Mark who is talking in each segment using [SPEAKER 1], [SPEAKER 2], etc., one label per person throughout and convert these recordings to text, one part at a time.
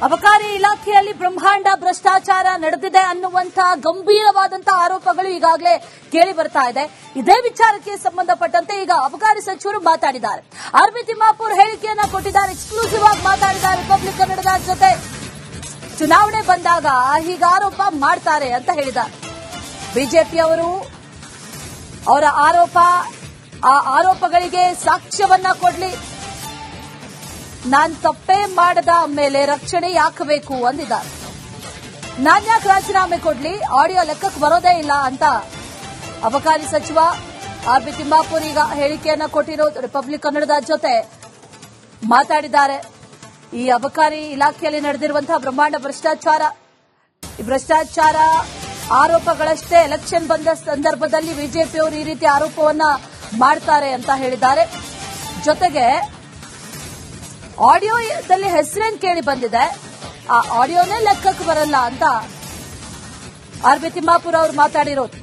[SPEAKER 1] ಅಬಕಾರಿ ಇಲಾಖೆಯಲ್ಲಿ ಬ್ರಹ್ಮಾಂಡ ಭ್ರಷ್ಟಾಚಾರ ನಡೆದಿದೆ ಅನ್ನುವಂತಹ ಗಂಭೀರವಾದಂತಹ ಆರೋಪಗಳು ಈಗಾಗಲೇ ಕೇಳಿ ಬರ್ತಾ ಇದೆ. ಇದೇ ವಿಚಾರಕ್ಕೆ ಸಂಬಂಧಪಟ್ಟಂತೆ ಈಗ ಅಬಕಾರಿ ಸಚಿವರು ಮಾತಾಡಿದ್ದಾರೆ. ಆರ್ಬಿ ತಿಮ್ಮಾಪುರ್ ಹೇಳಿಕೆಯನ್ನ ಕೊಟ್ಟಿದ್ದಾರೆ. ಎಕ್ಸ್ಕ್ಲೂಸಿವ್ ಆಗಿ ಮಾತಾಡಿದ್ದಾರೆ. ರಿಪಬ್ಲಿಕ್ ಕನ್ನಡದ ಜೊತೆ ಚುನಾವಣೆ ಬಂದಾಗ ಹೀಗೆ ಆರೋಪ ಮಾಡ್ತಾರೆ ಅಂತ ಹೇಳಿದ್ದಾರೆ. ಬಿಜೆಪಿಯವರು ಅವರ ಆರೋಪಗಳಿಗೆ ಸಾಕ್ಷ್ಯವನ್ನ ಕೊಡ್ಲಿ, ನಾನ್ ತಪ್ಪೇ ಮಾಡದ ಮೇಲೆ ರಕ್ಷಣೆ ಯಾಕೆ ಬೇಕು ಅಂದಿದ್ದಾರೆ. ನಾನ್ಯಾಕೆ ರಾಜೀನಾಮೆ ಕೊಡ್ಲಿ, ಆಡಿಯೋ ಲೆಕ್ಕಕ್ಕೆ ಬರೋದೇ ಇಲ್ಲ ಅಂತ ಅಬಕಾರಿ ಸಚಿವ ಆರ್ಬಿ ತಿಮ್ಮಾಪುರ್ ಈಗ ಹೇಳಿಕೆಯನ್ನ ಕೊಟ್ಟಿರೋದು. ರಿಪಬ್ಲಿಕ್ ಕನ್ನಡದ ಜೊತೆ ಮಾತಾಡಿದ್ದಾರೆ. ಈ ಅಬಕಾರಿ ಇಲಾಖೆಯಲ್ಲಿ ನಡೆದಿರುವಂತಹ ಬ್ರಹ್ಮಾಂಡ ಭ್ರಷ್ಟಾಚಾರ ಆರೋಪಗಳಷ್ಟೇ ಎಲೆಕ್ಷನ್ ಬಂದ ಸಂದರ್ಭದಲ್ಲಿ ಬಿಜೆಪಿಯವರು ಈ ರೀತಿ ಆರೋಪವನ್ನ ಮಾಡ್ತಾರೆ ಅಂತ ಹೇಳಿದ್ದಾರೆ. ಜೊತೆಗೆ ಆಡಿಯೋದಲ್ಲಿ ಹೆಸರೇನು ಕೇಳಿ ಬಂದಿದೆ, ಆ ಆಡಿಯೋನೇ ಲೆಕ್ಕಕ್ಕೆ ಬರಲ್ಲ ಅಂತ ಆರ್ಬಿ ತಿಮ್ಮಾಪುರ್ ಅವರು ಮಾತಾಡಿರೋದು.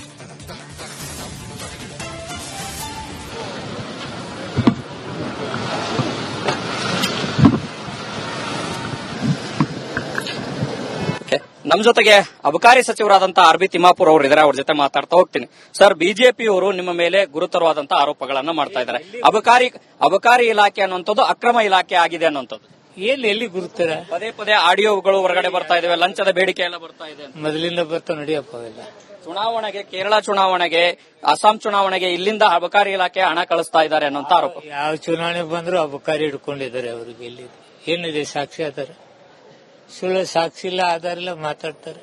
[SPEAKER 2] ನಮ್ ಜೊತೆಗೆ ಅಬಕಾರಿ ಸಚಿವರಾದಂತಹ ಆರ್ಬಿ ತಿಮ್ಮಾಪುರ್ ಅವರು ಇದ್ದಾರೆ. ಅವ್ರ ಜೊತೆ ಮಾತಾಡ್ತಾ ಹೋಗ್ತೀನಿ. ಸರ್, ಬಿಜೆಪಿಯವರು ನಿಮ್ಮ ಮೇಲೆ ಗುರುತರವಾದಂತಹ ಆರೋಪಗಳನ್ನ ಮಾಡ್ತಾ ಇದ್ದಾರೆ. ಅಬಕಾರಿ ಇಲಾಖೆ ಅನ್ನುವಂಥದ್ದು ಅಕ್ರಮ ಇಲಾಖೆ ಆಗಿದೆ ಅನ್ನುವಂಥದ್ದು
[SPEAKER 3] ಎಲ್ಲಿ ಗುರುತರ
[SPEAKER 2] ಪದೇ ಪದೇ ಆಡಿಯೋಗಳು ಹೊರಗಡೆ ಬರ್ತಾ ಇದಾವೆ. ಲಂಚದ ಬೇಡಿಕೆ ಎಲ್ಲ ಬರ್ತಾ ಇದೆ.
[SPEAKER 3] ಮೊದಲಿಂದ ಬರ್ತಾ ನಡೆಯಪ್ಪ ಅವೆಲ್ಲ.
[SPEAKER 2] ಚುನಾವಣೆಗೆ, ಕೇರಳ ಚುನಾವಣೆಗೆ, ಅಸ್ಸಾಂ ಚುನಾವಣೆಗೆ ಇಲ್ಲಿಂದ ಅಬಕಾರಿ ಇಲಾಖೆ ಹಣ ಕಳಿಸ್ತಾ ಇದ್ದಾರೆ ಅನ್ನೋಂತ ಆರೋಪ.
[SPEAKER 3] ಯಾವ ಚುನಾವಣೆ ಬಂದ್ರು ಅಬಕಾರಿ ಹಿಡ್ಕೊಂಡಿದ್ದಾರೆ. ಅವ್ರಿಗೆ ಎಲ್ಲಿ ಏನಿದೆ ಸಾಕ್ಷಿ ಆಧಾರ? ಸುಳ್ಳು ಸಾಕ್ಷಿ ಇಲ್ಲ, ಆಧಾರ ಇಲ್ಲ, ಮಾತಾಡ್ತಾರೆ.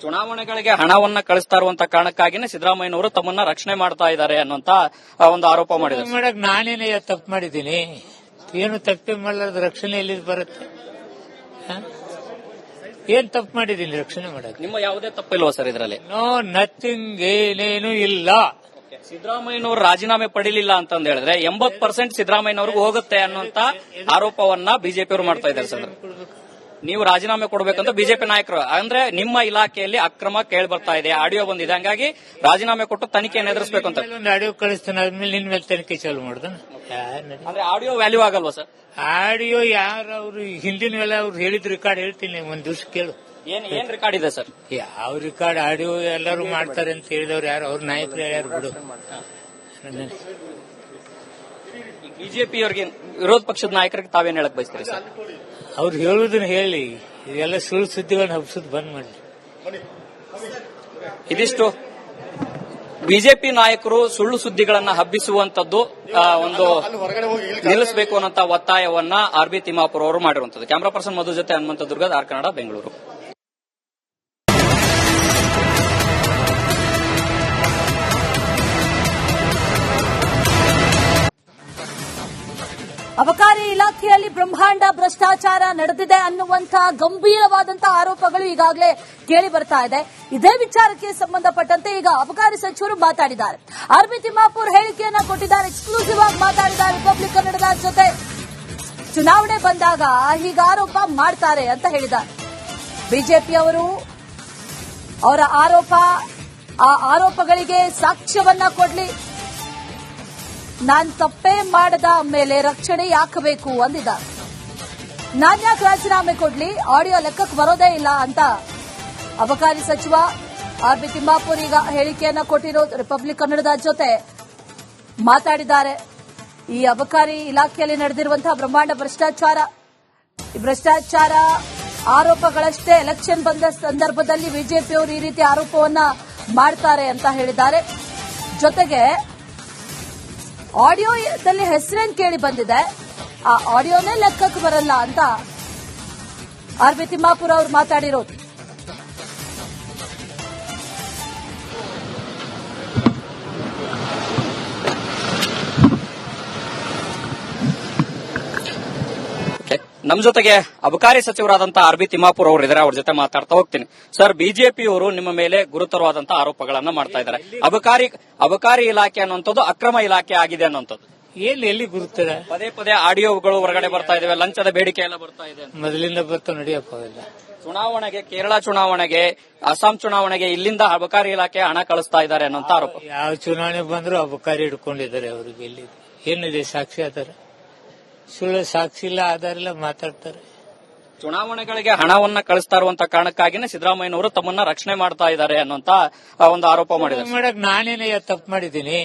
[SPEAKER 2] ಚುನಾವಣೆಗಳಿಗೆ ಹಣವನ್ನ ಕಳಿಸ್ತಾ ಇರುವಂತ ಕಾರಣಕ್ಕಾಗಿನೇ ಸಿದ್ದರಾಮಯ್ಯನವರು ತಮ್ಮನ್ನ ರಕ್ಷಣೆ ಮಾಡ್ತಾ ಇದ್ದಾರೆ ಅನ್ನೋಂತ ಒಂದು ಆರೋಪ ಮಾಡಿದ್ದಾರೆ.
[SPEAKER 3] ಮಾಡಕ್ ನಾನೇನೇ ತಪ್ಪು ಮಾಡಿದ್ದೀನಿ? ಏನು ತಪ್ಪೇ ಮಾಡಲಾರ್ದ ರಕ್ಷಣೆ ಎಲ್ಲಿ ಬರುತ್ತೆ? ಏನ್ ತಪ್ಪು ಮಾಡಿದ್ದೀನಿ ರಕ್ಷಣೆ ಮಾಡಕ್?
[SPEAKER 2] ನಿಮ್ಮ ಯಾವುದೇ ತಪ್ಪಿಲ್ವಾ ಸರ್ ಇದರಲ್ಲಿ?
[SPEAKER 3] ನೋ ನಥಿಂಗ್, ಏನೇನು ಇಲ್ಲ.
[SPEAKER 2] ಸಿದ್ದರಾಮಯ್ಯನವರು ರಾಜೀನಾಮೆ ಪಡಿಲಿಲ್ಲ ಅಂತಂದ ಹೇಳಿದ್ರೆ 80% ಸಿದ್ದರಾಮಯ್ಯನವ್ರಿಗೆ ಹೋಗುತ್ತೆ ಅನ್ನುವಂತ ಆರೋಪವನ್ನ ಬಿಜೆಪಿಯವರು ಮಾಡ್ತಾ ಇದ್ದಾರೆ. ಸರ್, ನೀವು ರಾಜೀನಾಮೆ ಕೊಡಬೇಕಂತ ಬಿಜೆಪಿ ನಾಯಕರು ಅಂದ್ರೆ ನಿಮ್ಮ ಇಲಾಖೆಯಲ್ಲಿ ಅಕ್ರಮ ಕೇಳಿ ಬರ್ತಾ ಇದೆ, ಆಡಿಯೋ ಬಂದಿದೆ, ಹಂಗಾಗಿ ರಾಜೀನಾಮೆ ಕೊಟ್ಟು ತನಿಖೆಯನ್ನು ಎದುರಿಸಬೇಕು ಅಂತ.
[SPEAKER 3] ಒಂದು ಆಡಿಯೋ ಕಳಿಸ್ತಾನೆ, ಆದ್ಮೇಲೆ ನಿನ್ ಮೇಲೆ ತನಿಖೆ ಚಾಲು ಮಾಡ್ದ.
[SPEAKER 2] ಅಂದ್ರೆ ಆಡಿಯೋ ವ್ಯಾಲ್ಯೂ ಆಗಲ್ವಾ ಸರ್?
[SPEAKER 3] ಆಡಿಯೋ ಯಾರು ಅವ್ರು ಹಿಂದಿನವೆಲ್ಲ ಅವ್ರು ಹೇಳಿದ್ ರೆಕಾರ್ಡ್ ಹೇಳ್ತೀನಿ, ಒಂದ್ ದಿವಸ ಕೇಳು.
[SPEAKER 2] ಏನ್ ರೆಕಾರ್ಡ್ ಇದೆ ಸರ್?
[SPEAKER 3] ಯಾವ ರೆಕಾರ್ಡ್? ಆಡಿಯೋ ಎಲ್ಲರೂ ಮಾಡ್ತಾರೆ ಅಂತ ಹೇಳಿದವ್ರು ಯಾರು? ಅವ್ರ ನಾಯಕರು ಯಾರು ಬಿಡು.
[SPEAKER 2] ಬಿಜೆಪಿಯವರಿಗೆ, ವಿರೋಧ ಪಕ್ಷದ ನಾಯಕರಿಗೆ ತಾವೇನ್ ಹೇಳಕ್ ಬಯಸ್ತೀರಿ ಸರ್?
[SPEAKER 3] ಅವ್ರು ಹೇಳುದನ್ನ ಹೇಳಿ, ಇದೆಲ್ಲ ಸುಳ್ಳು ಸುದ್ದಿಗಳನ್ನ ಹಬ್ಸೋದು ಬಂದ್ ಮಾಡಿ.
[SPEAKER 2] ಇದಿಷ್ಟು ಬಿಜೆಪಿ ನಾಯಕರು ಸುಳ್ಳು ಸುದ್ದಿಗಳನ್ನ ಹಬ್ಬಿಸುವಂತದ್ದು ಒಂದು ನಿಲ್ಲಿಸಬೇಕು ಅನ್ನೋ ಒತ್ತಾಯವನ್ನ ಆರ್ಬಿ ತಿಮ್ಮಾಪುರ್ ಅವರು ಮಾಡಿರುವಂತದ್ದು. ಕ್ಯಾಮರಾ ಪರ್ಸನ್ ಮಧು ಜೊತೆ ಹನುಮಂತ ದುರ್ಗದ ಆರ್ ಕನ್ನಡ, ಬೆಂಗಳೂರು.
[SPEAKER 1] ಅಬಕಾರಿ ಇಲಾಖೆಯಲ್ಲಿ ಬ್ರಹ್ಮಾಂಡ ಭ್ರಷ್ಟಾಚಾರ ನಡೆದಿದೆ ಅನ್ನುವಂತಹ ಗಂಭೀರವಾದಂತಹ ಆರೋಪಗಳು ಈಗಾಗಲೇ ಕೇಳಿ ಬರ್ತಾ ಇದೆ. ಇದೇ ವಿಚಾರಕ್ಕೆ ಸಂಬಂಧಪಟ್ಟಂತೆ ಈಗ ಅಬಕಾರಿ ಸಚಿವರು ಮಾತಾಡಿದ್ದಾರೆ. ಆರ್ಬಿ ತಿಮ್ಮಾಪುರ್ ಹೇಳಿಕೆಯನ್ನ ಕೊಟ್ಟಿದ್ದಾರೆ. ಎಕ್ಸ್ಕ್ಲೂಸಿವ್ ಆಗಿ ಮಾತಾಡಿದ್ದಾರೆ. ರಿಪಬ್ಲಿಕ್ ಕನ್ನಡದ ಜೊತೆ ಚುನಾವಣೆ ಬಂದಾಗ ಹೀಗೆ ಆರೋಪ ಮಾಡ್ತಾರೆ ಅಂತ ಹೇಳಿದ್ದಾರೆ. ಬಿಜೆಪಿಯವರು ಅವರ ಆರೋಪಗಳಿಗೆ ಸಾಕ್ಷ್ಯವನ್ನ ಕೊಡ್ಲಿ, ನಾನ್ ತಪ್ಪೇ ಮಾಡದ ಮೇಲೆ ರಕ್ಷಣೆ ಯಾಕೆ ಬೇಕು ಅಂದಿದ್ದಾರೆ. ನಾನ್ಯಾಕೆ ರಾಜೀನಾಮೆ ಕೊಡ್ಲಿ, ಆಡಿಯೋ ಲೆಕ್ಕಕ್ಕೆ ಬರೋದೇ ಇಲ್ಲ ಅಂತ ಅಬಕಾರಿ ಸಚಿವ ಆರ್ಬಿ ತಿಮ್ಮಾಪುರ್ ಈಗ ಹೇಳಿಕೆಯನ್ನ ಕೊಟ್ಟಿರೋದು. ರಿಪಬ್ಲಿಕ್ ಕನ್ನಡದ ಜೊತೆ ಮಾತಾಡಿದ್ದಾರೆ. ಈ ಅಬಕಾರಿ ಇಲಾಖೆಯಲ್ಲಿ ನಡೆದಿರುವಂತಹ ಬ್ರಹ್ಮಾಂಡ ಭ್ರಷ್ಟಾಚಾರ ಆರೋಪಗಳಷ್ಟೇ ಎಲೆಕ್ಷನ್ ಬಂದ ಸಂದರ್ಭದಲ್ಲಿ ಬಿಜೆಪಿಯವರು ಈ ರೀತಿ ಆರೋಪವನ್ನ ಮಾಡ್ತಾರೆ ಅಂತ ಹೇಳಿದ್ದಾರೆ. ಜೊತೆಗೆ ಆಡಿಯೋದಲ್ಲಿ ಹೆಸರೇನು ಕೇಳಿ ಬಂದಿದೆ, ಆ ಆಡಿಯೋನೇ ಲೆಕ್ಕಕ್ಕೆ ಬರಲ್ಲ ಅಂತ ಆರ್ಬಿ ತಿಮ್ಮಾಪುರ್ ಅವರು ಮಾತಾಡಿರೋದು.
[SPEAKER 2] ನಮ್ ಜೊತೆಗೆ ಅಬಕಾರಿ ಸಚಿವರಾದಂತಹ ಆರ್ಬಿ ತಿಮ್ಮಾಪುರ್ ಅವರು ಇದ್ದಾರೆ. ಅವ್ರ ಜೊತೆ ಮಾತಾಡ್ತಾ ಹೋಗ್ತೀನಿ. ಸರ್, ಬಿಜೆಪಿಯವರು ನಿಮ್ಮ ಮೇಲೆ ಗುರುತರವಾದಂತಹ ಆರೋಪಗಳನ್ನ ಮಾಡ್ತಾ ಇದ್ದಾರೆ. ಅಬಕಾರಿ ಇಲಾಖೆ ಅನ್ನುವಂಥದ್ದು ಅಕ್ರಮ ಇಲಾಖೆ ಆಗಿದೆ ಅನ್ನುವಂಥದ್ದು
[SPEAKER 3] ಎಲ್ಲಿ ಗುರುತರ?
[SPEAKER 2] ಪದೇ ಪದೇ ಆಡಿಯೋಗಳು ಹೊರಗಡೆ ಬರ್ತಾ ಇದಾವೆ. ಲಂಚದ ಬೇಡಿಕೆ ಎಲ್ಲ ಬರ್ತಾ ಇದೆ.
[SPEAKER 3] ಮೊದಲಿಂದ ಬರ್ತಾ ನಡೆಯಪ್ಪ ಅವೆಲ್ಲ.
[SPEAKER 2] ಚುನಾವಣೆಗೆ, ಕೇರಳ ಚುನಾವಣೆಗೆ, ಅಸ್ಸಾಂ ಚುನಾವಣೆಗೆ ಇಲ್ಲಿಂದ ಅಬಕಾರಿ ಇಲಾಖೆ ಹಣ ಕಳಿಸ್ತಾ ಇದ್ದಾರೆ ಅನ್ನೋಂತ ಆರೋಪ.
[SPEAKER 3] ಯಾವ ಚುನಾವಣೆ ಬಂದ್ರು ಅಬಕಾರಿ ಹಿಡ್ಕೊಂಡಿದ್ದಾರೆ. ಅವ್ರಿಗೆ ಎಲ್ಲಿ ಏನಿದೆ ಸಾಕ್ಷಿ ಆಧಾರ? ಸುಳ್ಳು ಸಾಕ್ಷಿ ಇಲ್ಲ, ಆಧಾರ ಇಲ್ಲ, ಮಾತಾಡ್ತಾರೆ.
[SPEAKER 2] ಚುನಾವಣೆಗಳಿಗೆ ಹಣವನ್ನ ಕಳಿಸ್ತಾ ಇರುವಂತ ಕಾರಣಕ್ಕಾಗಿನೇ ಸಿದ್ದರಾಮಯ್ಯನವರು ತಮ್ಮನ್ನ ರಕ್ಷಣೆ ಮಾಡ್ತಾ ಇದ್ದಾರೆ ಅನ್ನುವಂತ ಒಂದು ಆರೋಪ ಮಾಡಿದ್ದಾರೆ.
[SPEAKER 3] ಮಾಡಕ್ ನಾನೇನೇ ತಪ್ಪು ಮಾಡಿದ್ದೀನಿ?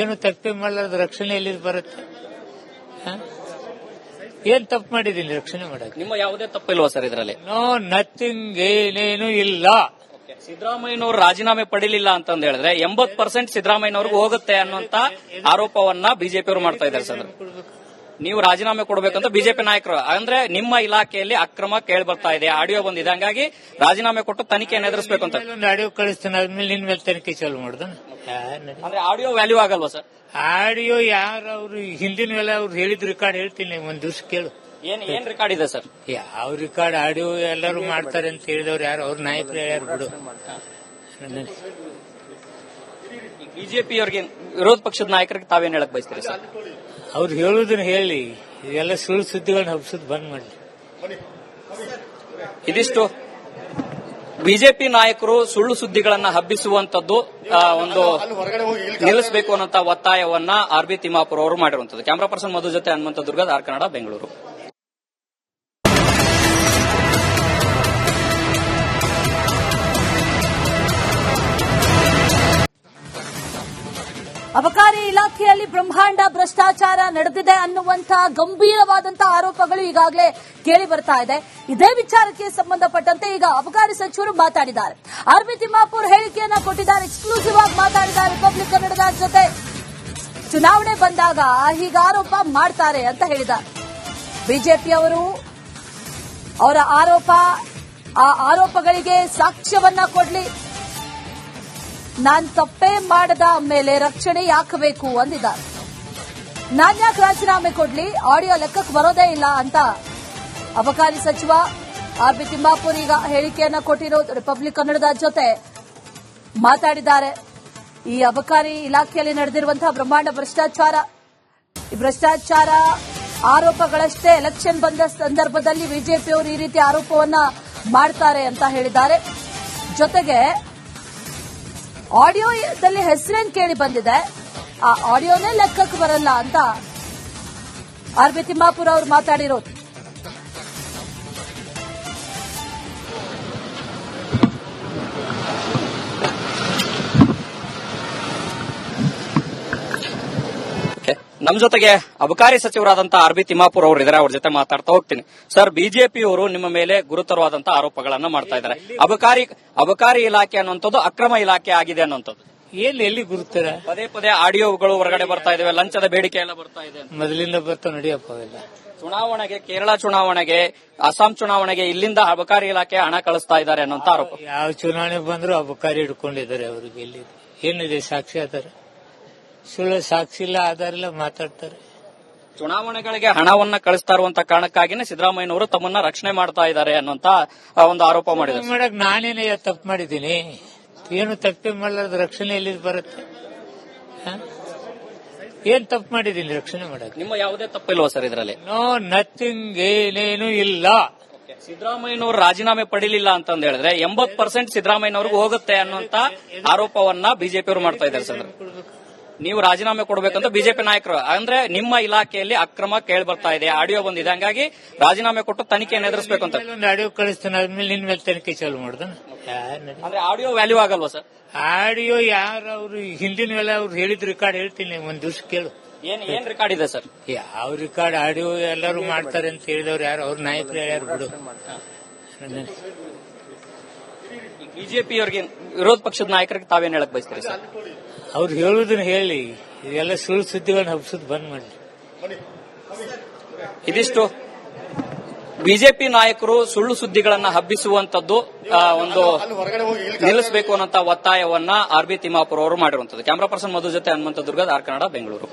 [SPEAKER 3] ಏನು ತಪ್ಪೇ ಮಾಡಲಾರ್ದ ರಕ್ಷಣೆ ಎಲ್ಲಿ ಬರುತ್ತೆ? ಏನ್ ತಪ್ಪು ಮಾಡಿದ್ದೀನಿ ರಕ್ಷಣೆ ಮಾಡಕ್?
[SPEAKER 2] ನಿಮ್ಮ ಯಾವುದೇ ತಪ್ಪಿಲ್ವಾ ಸರ್ ಇದರಲ್ಲಿ?
[SPEAKER 3] ನೋ ನಥಿಂಗ್, ಏನೇನು ಇಲ್ಲ.
[SPEAKER 2] ಸಿದ್ದರಾಮಯ್ಯನವರು ರಾಜೀನಾಮೆ ಪಡಿಲಿಲ್ಲ ಅಂತಂದ ಹೇಳಿದ್ರೆ 80% ಸಿದ್ದರಾಮಯ್ಯನವ್ರಿಗೆ ಹೋಗುತ್ತೆ ಅನ್ನುವಂತ ಆರೋಪವನ್ನ ಬಿಜೆಪಿಯವರು ಮಾಡ್ತಾ ಇದ್ದಾರೆ ಸರ್. ನೀವು ರಾಜೀನಾಮೆ ಕೊಡಬೇಕಂತ ಬಿಜೆಪಿ ನಾಯಕರು, ಅಂದ್ರೆ ನಿಮ್ಮ ಇಲಾಖೆಯಲ್ಲಿ ಅಕ್ರಮ ಕೇಳಿ ಬರ್ತಾ ಇದೆ, ಆಡಿಯೋ ಬಂದಿದೆ, ಹಂಗಾಗಿ ರಾಜೀನಾಮೆ ಕೊಟ್ಟು ತನಿಖೆಯನ್ನು ಎದುರಿಸಬೇಕು ಅಂತ.
[SPEAKER 3] ಒಂದು ಆಡಿಯೋ ಕಳಿಸ್ತಾನೆ, ಆದ್ಮೇಲೆ ನಿನ್ ಮೇಲೆ ತನಿಖೆ ಚಾಲು ಮಾಡುದ?
[SPEAKER 2] ಅಂದ್ರೆ ಆಡಿಯೋ ವ್ಯಾಲ್ಯೂ ಆಗಲ್ವಾ ಸರ್?
[SPEAKER 3] ಆಡಿಯೋ ಯಾರು ಅವ್ರು ಹಿಂದಿನ ವೇಳೆ ಅವ್ರು ಹೇಳಿದ ರೆಕಾರ್ಡ್ ಹೇಳ್ತೀನಿ, ಒಂದ್ ದಿವ್ಸ ಕೇಳು.
[SPEAKER 2] ಏನ್ ರೆಕಾರ್ಡ್ ಇದೆ ಸರ್?
[SPEAKER 3] ಯಾವ ರೆಕಾರ್ಡ್? ಆಡಿಯೋ ಎಲ್ಲರೂ ಮಾಡ್ತಾರೆ ಅಂತ ಹೇಳಿದವ್ರು ಯಾರು? ಅವ್ರ ನಾಯಕರು ಹೇಳ್ಯಾರು ಬಿಡು.
[SPEAKER 2] ಬಿಜೆಪಿ ಅವರಿಗೆ, ವಿರೋಧ ಪಕ್ಷದ ನಾಯಕರಿಗೆ ತಾವೇನ್ ಹೇಳಕ್ ಬಯಸ್ತೀರಿ ಸರ್?
[SPEAKER 3] ಅವ್ರು ಹೇಳುದನ್ನ ಹೇಳಿ, ಇದೆಲ್ಲ ಸುಳ್ಳು ಸುದ್ದಿಗಳನ್ನ ಹಬ್ಸೋದು ಬಂದ್ ಮಾಡಿ.
[SPEAKER 2] ಇದಿಷ್ಟು ಬಿಜೆಪಿ ನಾಯಕರು ಸುಳ್ಳು ಸುದ್ದಿಗಳನ್ನ ಹಬ್ಬಿಸುವಂತದ್ದು ಒಂದು ನಿಲ್ಲಿಸಬೇಕು ಅನ್ನೋಂತ ಒತ್ತಾಯವನ್ನ ಆರ್.ಬಿ. ತಿಮ್ಮಾಪುರ್ ಅವರು ಮಾಡಿರುವಂತದ್ದು. ಕ್ಯಾಮರಾ ಪರ್ಸನ್ ಮಧು ಜೊತೆ ಹನುಮಂತ ದುರ್ಗ, ಆರ್ ಕನ್ನಡ, ಬೆಂಗಳೂರು.
[SPEAKER 1] ಅಬಕಾರಿ ಇಲಾಖೆಯಲ್ಲಿ ಬ್ರಹ್ಮಾಂಡ ಭ್ರಷ್ಟಾಚಾರ ನಡೆದಿದೆ ಅನ್ನುವಂತಹ ಗಂಭೀರವಾದಂತಹ ಆರೋಪಗಳು ಈಗಾಗಲೇ ಕೇಳಿ ಬರ್ತಾ ಇದೆ. ಇದೇ ವಿಚಾರಕ್ಕೆ ಸಂಬಂಧಪಟ್ಟಂತೆ ಈಗ ಅಬಕಾರಿ ಸಚಿವರು ಮಾತಾಡಿದ್ದಾರೆ. ಆರ್.ಬಿ. ತಿಮ್ಮಾಪುರ್ ಹೇಳಿಕೆಯನ್ನ ಕೊಟ್ಟಿದ್ದಾರೆ, ಎಕ್ಸ್ಕ್ಲೂಸಿವ್ ಆಗಿ ಮಾತಾಡಿದ್ದಾರೆ ರಿಪಬ್ಲಿಕ್ ಕನ್ನಡದ ಜೊತೆ. ಚುನಾವಣೆ ಬಂದಾಗ ಹೀಗೆ ಆರೋಪ ಮಾಡ್ತಾರೆ ಅಂತ ಹೇಳಿದ್ದಾರೆ. ಬಿಜೆಪಿಯವರು ಅವರ ಆರೋಪಗಳಿಗೆ ಸಾಕ್ಷ್ಯವನ್ನ ಕೊಡ್ಲಿ, ನಾನ್ ತಪ್ಪೇ ಮಾಡದ ಮೇಲೆ ರಕ್ಷಣೆ ಯಾಕೆ ಬೇಕು ಅಂದಿದ್ದಾರೆ. ನಾನ್ಯಾಕೆ ರಾಜೀನಾಮೆ ಕೊಡ್ಲಿ, ಆಡಿಯೋ ಲೆಕ್ಕಕ್ಕೆ ಬರೋದೇ ಇಲ್ಲ ಅಂತ ಅಬಕಾರಿ ಸಚಿವ ಆರ್.ಬಿ. ತಿಮ್ಮಾಪುರ್ ಈಗ ಹೇಳಿಕೆಯನ್ನ ಕೊಟ್ಟಿರೋದು. ರಿಪಬ್ಲಿಕ್ ಕನ್ನಡದ ಜೊತೆ ಮಾತಾಡಿದ್ದಾರೆ. ಈ ಅಬಕಾರಿ ಇಲಾಖೆಯಲ್ಲಿ ನಡೆದಿರುವಂತಹ ಬ್ರಹ್ಮಾಂಡ ಭ್ರಷ್ಟಾಚಾರ ಆರೋಪಗಳಷ್ಟೇ ಎಲೆಕ್ಷನ್ ಬಂದ ಸಂದರ್ಭದಲ್ಲಿ ಬಿಜೆಪಿಯವರು ಈ ರೀತಿ ಆರೋಪವನ್ನ ಮಾಡ್ತಾರೆ ಅಂತ ಹೇಳಿದ್ದಾರೆ. ಜೊತೆಗೆ ಆಡಿಯೋದಲ್ಲಿ ಹೆಸರೇನ್ ಕೇಳಿ ಬಂದಿದೆ, ಆ ಆಡಿಯೋನೇ ಲೆಕ್ಕಕ್ಕೆ ಬರಲ್ಲ ಅಂತ ಆರ್.ಬಿ. ತಿಮ್ಮಾಪುರ್ ಅವರು ಮಾತಾಡಿರೋದು.
[SPEAKER 2] ನಮ್ ಜೊತೆಗೆ ಅಬಕಾರಿ ಸಚಿವರಾದಂತಹ ಆರ್.ಬಿ. ತಿಮ್ಮಾಪುರ್ ಅವರು ಇದ್ದಾರೆ, ಅವ್ರ ಜೊತೆ ಮಾತಾಡ್ತಾ ಹೋಗ್ತೀನಿ. ಸರ್, ಬಿಜೆಪಿಯವರು ನಿಮ್ಮ ಮೇಲೆ ಗುರುತರವಾದಂತಹ ಆರೋಪಗಳನ್ನ ಮಾಡ್ತಾ ಇದ್ದಾರೆ. ಅಬಕಾರಿ ಇಲಾಖೆ ಅನ್ನುವಂಥದ್ದು ಅಕ್ರಮ ಇಲಾಖೆ ಆಗಿದೆ ಅನ್ನುವಂಥದ್ದು
[SPEAKER 3] ಎಲ್ಲಿ ಗುರುತರ?
[SPEAKER 2] ಪದೇ ಪದೇ ಆಡಿಯೋಗಳು ಹೊರಗಡೆ ಬರ್ತಾ ಇದಾವೆ, ಲಂಚದ ಬೇಡಿಕೆ ಎಲ್ಲ ಬರ್ತಾ ಇದೆ.
[SPEAKER 3] ಮೊದಲಿಂದ ಬರ್ತಾವ, ನಡಿಯಪ್ಪ ಅವೆಲ್ಲ.
[SPEAKER 2] ಚುನಾವಣೆಗೆ, ಕೇರಳ ಚುನಾವಣೆಗೆ, ಅಸ್ಸಾಂ ಚುನಾವಣೆಗೆ ಇಲ್ಲಿಂದ ಅಬಕಾರಿ ಇಲಾಖೆ ಹಣ ಕಳಿಸ್ತಾ ಇದ್ದಾರೆ ಅನ್ನೋಂತ ಆರೋಪ.
[SPEAKER 3] ಯಾವ ಚುನಾವಣೆ ಬಂದ್ರು ಅಬಕಾರಿ ಹಿಡ್ಕೊಂಡಿದ್ದಾರೆ. ಅವ್ರಿಗೆ ಎಲ್ಲಿ ಏನಿದೆ ಸಾಕ್ಷಿ ಆಧಾರ? ಸುಳ್ಳು ಸಾಕ್ಷಿ ಇಲ್ಲ, ಆಧಾರ ಇಲ್ಲ, ಮಾತಾಡ್ತಾರೆ.
[SPEAKER 2] ಚುನಾವಣೆಗಳಿಗೆ ಹಣವನ್ನ ಕಳಿಸ್ತಾ ಇರುವಂತ ಕಾರಣಕ್ಕಾಗಿನೇ ಸಿದ್ದರಾಮಯ್ಯನವರು ತಮ್ಮನ್ನ ರಕ್ಷಣೆ ಮಾಡ್ತಾ ಇದ್ದಾರೆ ಅನ್ನೋಂತ ಒಂದು ಆರೋಪ ಮಾಡಿದ್ದಾರೆ.
[SPEAKER 3] ಮಾಡಕ್ ನಾನೇನೇ ತಪ್ಪು ಮಾಡಿದ್ದೀನಿ? ಏನು ತಪ್ಪೇ ಮಾಡಲಾರ್ದ ರಕ್ಷಣೆ ಎಲ್ಲಿ ಬರುತ್ತೆ? ಏನ್ ತಪ್ಪು ಮಾಡಿದ್ದೀನಿ ರಕ್ಷಣೆ ಮಾಡಕ್?
[SPEAKER 2] ನಿಮ್ಮ ಯಾವುದೇ ತಪ್ಪಿಲ್ವಾ ಸರ್ ಇದರಲ್ಲಿ?
[SPEAKER 3] ನೋ ನಥಿಂಗ್, ಏನೇನು ಇಲ್ಲ.
[SPEAKER 2] ಸಿದ್ದರಾಮಯ್ಯನವರು ರಾಜೀನಾಮೆ ಪಡಿಲಿಲ್ಲ ಅಂತಂದ ಹೇಳಿದ್ರೆ 80% ಸಿದ್ದರಾಮಯ್ಯನವ್ರಿಗೆ ಹೋಗುತ್ತೆ ಅನ್ನುವಂತ ಆರೋಪವನ್ನ ಬಿಜೆಪಿಯವರು ಮಾಡ್ತಾ ಇದ್ದಾರೆ ಸರ್. ನೀವು ರಾಜೀನಾಮೆ ಕೊಡಬೇಕಂತ ಬಿಜೆಪಿ ನಾಯಕರು, ಅಂದ್ರೆ ನಿಮ್ಮ ಇಲಾಖೆಯಲ್ಲಿ ಅಕ್ರಮ ಕೇಳಿ ಬರ್ತಾ ಇದೆ, ಆಡಿಯೋ ಬಂದಿದೆ, ಹಂಗಾಗಿ ರಾಜೀನಾಮೆ ಕೊಟ್ಟು ತನಿಖೆಯನ್ನು ಎದುರಿಸಬೇಕು ಅಂತ.
[SPEAKER 3] ಒಂದು ಆಡಿಯೋ ಕಳಿಸ್ತಾನೆ, ಆದ್ಮೇಲೆ ನಿನ್ ಮೇಲೆ ತನಿಖೆ ಚಾಲು ಮಾಡುದ?
[SPEAKER 2] ಅಂದ್ರೆ ಆಡಿಯೋ ವ್ಯಾಲ್ಯೂ ಆಗಲ್ವಾ ಸರ್?
[SPEAKER 3] ಆಡಿಯೋ ಯಾರು? ಅವ್ರು ಹಿಂದಿನ ವೇಳೆ ಅವ್ರು ಹೇಳಿದ ರೆಕಾರ್ಡ್ ಹೇಳ್ತೀನಿ, ಒಂದ್ ದಿವ್ಸ ಕೇಳು.
[SPEAKER 2] ಏನ್ ರೆಕಾರ್ಡ್ ಇದೆ ಸರ್?
[SPEAKER 3] ಯಾವ ರೆಕಾರ್ಡ್? ಆಡಿಯೋ ಎಲ್ಲರೂ ಮಾಡ್ತಾರೆ ಅಂತ ಹೇಳಿದವ್ರು ಯಾರು? ಅವ್ರ ನಾಯಕರು ಹೇಳ್ಯಾರು ಬಿಡು.
[SPEAKER 2] ಬಿಜೆಪಿ ಅವರಿಗೆ, ವಿರೋಧ ಪಕ್ಷದ ನಾಯಕರಿಗೆ ತಾವೇನ್ ಹೇಳಕ್ ಬಯಸ್ತೀರಿ ಸರ್?
[SPEAKER 3] ಅವ್ರು ಹೇಳುದನ್ನ ಹೇಳಿ, ಇದೆಲ್ಲ ಸುಳ್ಳು ಸುದ್ದಿಗಳನ್ನ ಹಬ್ಸೋದು ಬಂದ್ ಮಾಡಿ.
[SPEAKER 2] ಇದಿಷ್ಟು ಬಿಜೆಪಿ ನಾಯಕರು ಸುಳ್ಳು ಸುದ್ದಿಗಳನ್ನ ಹಬ್ಬಿಸುವಂತದ್ದು ಒಂದು ನಿಲ್ಲಿಸಬೇಕು ಅನ್ನೋಂತ ಒತ್ತಾಯವನ್ನ ಆರ್.ಬಿ. ತಿಮ್ಮಾಪುರ್ ಅವರು ಮಾಡಿರುವಂತದ್ದು. ಕ್ಯಾಮರಾ ಪರ್ಸನ್ ಮಧು ಜೊತೆ ಹನುಮಂತ ದುರ್ಗ, ಆರ್ ಕನ್ನಡ, ಬೆಂಗಳೂರು.